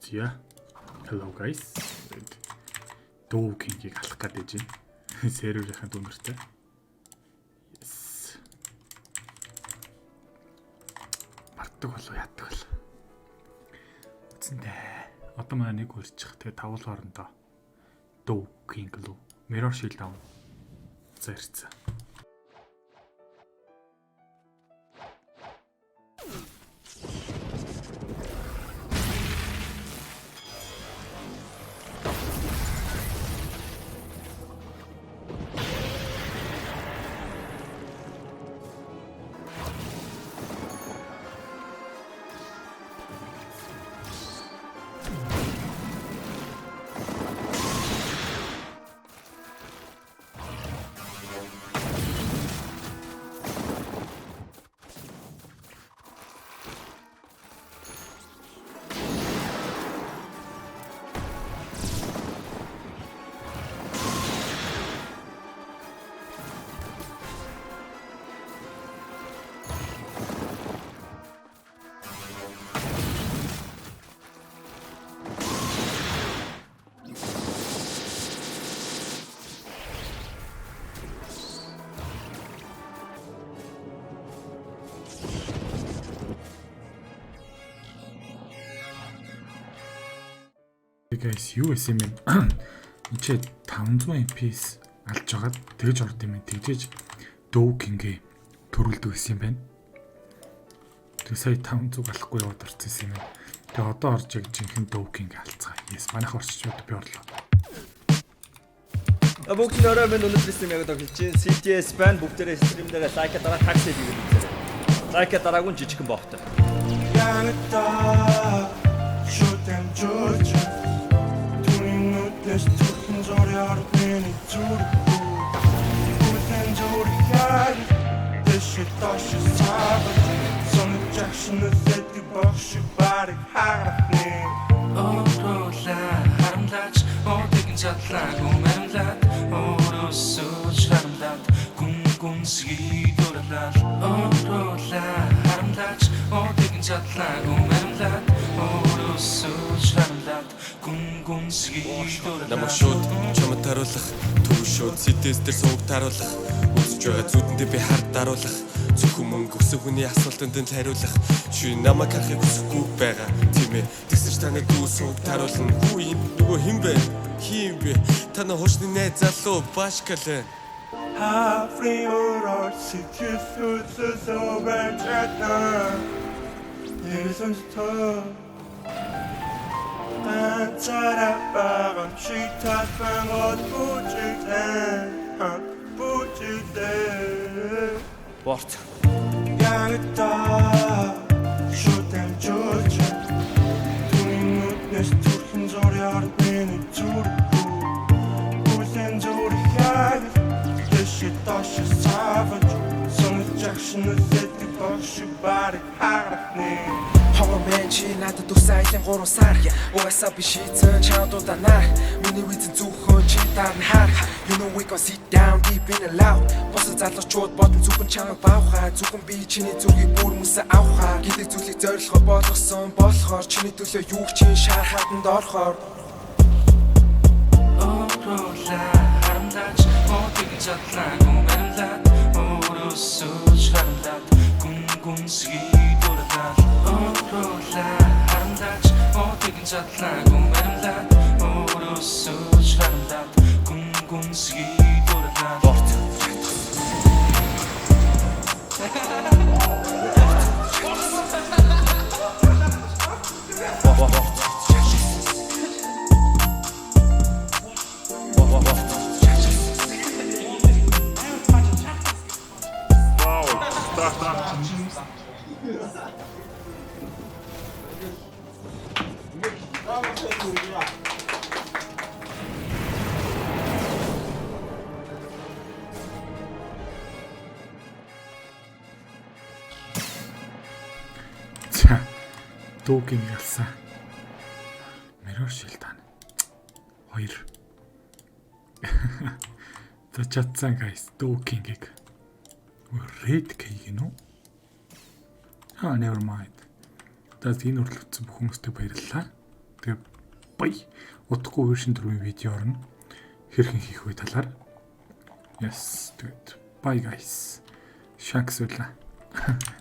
Yeah. Hello guys. Дуу кингийг алах гэдэг чинь серверийнхаа дүнэртэй. Yes. Мартдаг болоо яадаг бол. Үцэндээ. Одоо манай нэг үрчих. Тэгээ тавуул хоорондоо дуу кинг лөө Mirror Shield авна. За ирцээ. Guys, юу гэсэн юм бэ? Эчээ 500 FPS алж жагаад тэгж орд юм. Тэгжээж дуу кингээ төрүүлдэг гэсэн юм байна. Тэг сая 500 алахгүй яваад орчихсон юм. Тэг одоо орж яг жинхэнэ дуу кинг алцгаа. Yes, манайх орччууд би орлоо. Бүгд нөрөө минь өнөөдөр стримийг яг тоглож чинь CTS банд бүгдээрээ стримдээ лайк дараа такси хийгээд үзээрэй. Лайк дараагүй жижигхэн боохтой. There's two zori arpini zuri Uten zori hag This shit does you savage Some injection is that you box your body harapni Oh, rola, haramlach Oh, taking chatlag, oh, maramlat Oh, rosuch, haramlat Gung, sgi, doralal Oh, rola, haramlach Oh, taking chatlag, oh, maramlat Oh, rosuch, haramlat Намайг шууд чамд таруулах төв шууд CTS дээр сууг таруулах үзэж байгаа зүудэндээ би хард даруулах зөвхөн мөнгө өсөх хүний асуултанд нь хариулах чи намайг харахыг хүсэхгүй байгаа тийм ээ тэгсэж таныг дүү сууг таруулна хүү энэ нөгөө хэн бэ хин бэ таны хуучны найз залуу башкалэн Free or CTS is over chatna Yeson to Tarapagam shitat pangot puchite Борт. Ягта шутэм чуч Туинут нэс турхэн зоряар бэни зүрхүү Үлэн зүрхэг Дэши таши саваж Сонжакшн үлэти боши барик харахны Мен чи надад үсайлын 3 сар угаасаа би шийдсэн чаадуудаа нар миний визэн зүгхэн чи таарна хар You know we gon sit down deep in the loud бос залуучууд бодон зүгхэн чамайг баахаа зүгхэн би чиний зүгийг бүр мөсө авахаа гэдэг зүйлийг зорилгоо болгосон болохоор чиний төлөө юу ч чинь шархатанд орохоор Oh rola харамлаач мотыг задлаа гүмэрлээ өөрөөсөө харамлаад гүн сгий Rola, haramlach, taking chatlag, maramlat, so haramlat, gung ski, doralat. Борт. Дуу кинг алсан. Mirror Shield тань. 2. За чатсан guys дуу кингийг. Red K гинөө. Never mind. Тэгээд энэ урал утсан бүх хүмүүстээ баярлалаа. Тэгээ бай. Утгагүй вершин 4-ийн видео орно. Хэрхэн хийх вэ талаар. Yes, тэгээд bye guys. Shanks үлээ.